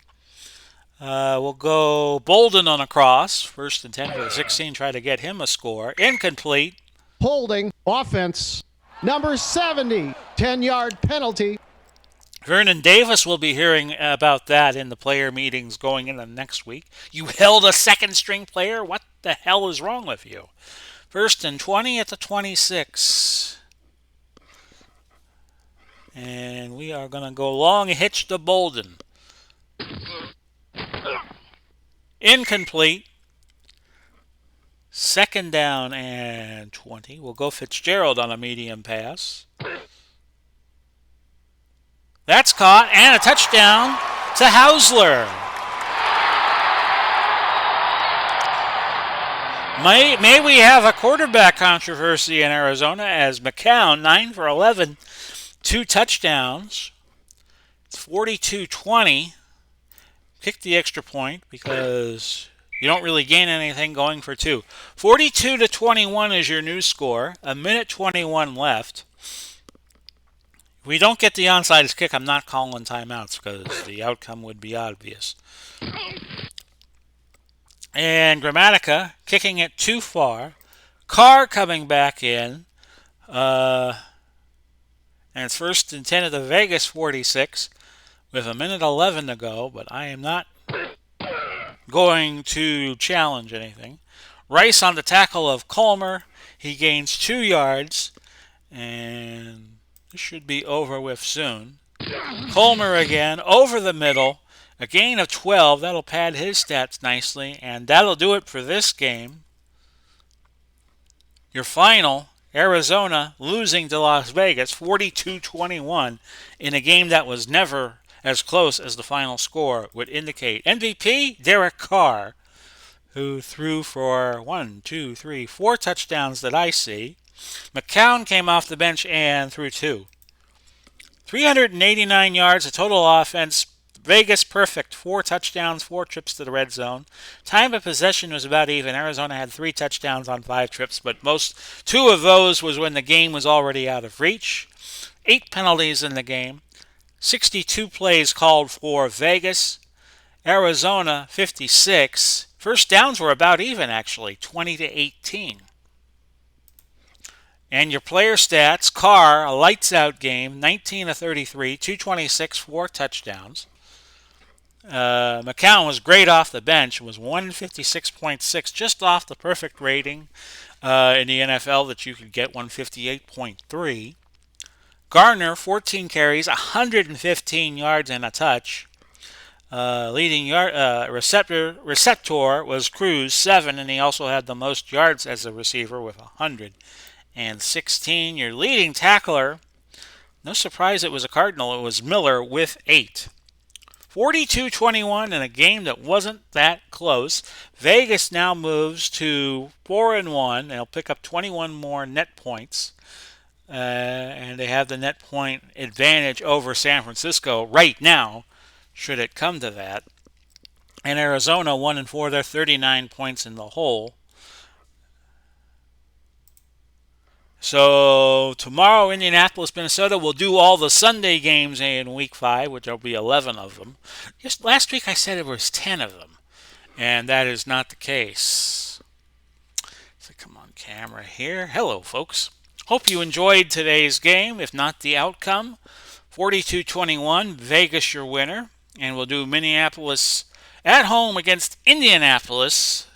We'll go Bolden on a cross. First and 10 for the 16. Try to get him a score. Incomplete. Holding offense. Number 70, 10-yard penalty. Vernon Davis will be hearing about that in the player meetings going into next week. You held a second string player? What the hell is wrong with you? First and 20 at the 26. And we are going to go long hitch to Bolden. Incomplete. Second down and 20. We'll go Fitzgerald on a medium pass. That's caught, and a touchdown to Hausler. May we have a quarterback controversy in Arizona as McCown, 9 for 11, 2 touchdowns. It's 42-20. Kick the extra point because you don't really gain anything going for 2. 42-21 is your new score. A minute 21 left. If we don't get the onside kick, I'm not calling timeouts because the outcome would be obvious. And Grammatica kicking it too far. Carr coming back in. And it's first and 10 at the Vegas 46 with a minute 11 to go, but I am not going to challenge anything. Rice on the tackle of Colmer. He gains 2 yards, and this should be over with soon. Colmer again, over the middle. A gain of 12. That'll pad his stats nicely, and that'll do it for this game. Your final, Arizona losing to Las Vegas, 42-21, in a game that was never as close as the final score would indicate. MVP, Derek Carr, who threw for 4 touchdowns that I see. McCown came off the bench and threw 2. 389 yards of total offense. Vegas perfect. 4 touchdowns, 4 trips to the red zone. Time of possession was about even. Arizona had 3 touchdowns on 5 trips, but 2 of those was when the game was already out of reach. 8 penalties in the game. 62 plays called for Vegas. Arizona 56. First downs were about even actually, 20-18. And your player stats, Carr, a lights-out game, 19 of 33, 226, 4 touchdowns. McCown was great off the bench, was 156.6, just off the perfect rating in the NFL that you could get, 158.3. Garner, 14 carries, 115 yards and a touch. Leading receptor was Cruz, 7, and he also had the most yards as a receiver with 116. Your leading tackler, no surprise it was a Cardinal, it was Miller with 8. 42-21 in a game that wasn't that close. Vegas now moves to 4-1. They'll pick up 21 more net points. And they have the net point advantage over San Francisco right now, should it come to that. And Arizona 1-4. They're 39 points in the hole. So tomorrow, Indianapolis, Minnesota, will do all the Sunday games in Week 5, which will be 11 of them. Just last week I said it was 10 of them, and that is not the case. So come on camera here. Hello, folks. Hope you enjoyed today's game, if not the outcome. 42-21, Vegas your winner, and we'll do Minneapolis at home against Indianapolis.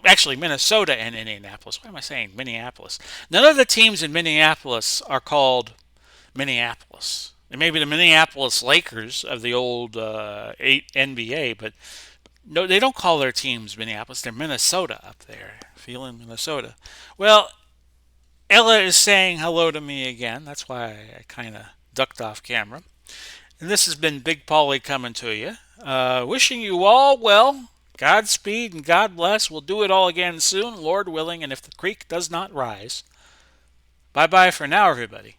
Actually, Minnesota and Indianapolis. Why am I saying Minneapolis? None of the teams in Minneapolis are called Minneapolis. They may be the Minneapolis Lakers of the old NBA, but no, they don't call their teams Minneapolis. They're Minnesota up there. Feeling Minnesota. Well, Ella is saying hello to me again. That's why I kind of ducked off camera. And this has been Big Paulie coming to you. Wishing you all well. Godspeed and God bless. We'll do it all again soon, Lord willing, and if the creek does not rise. Bye-bye for now, everybody.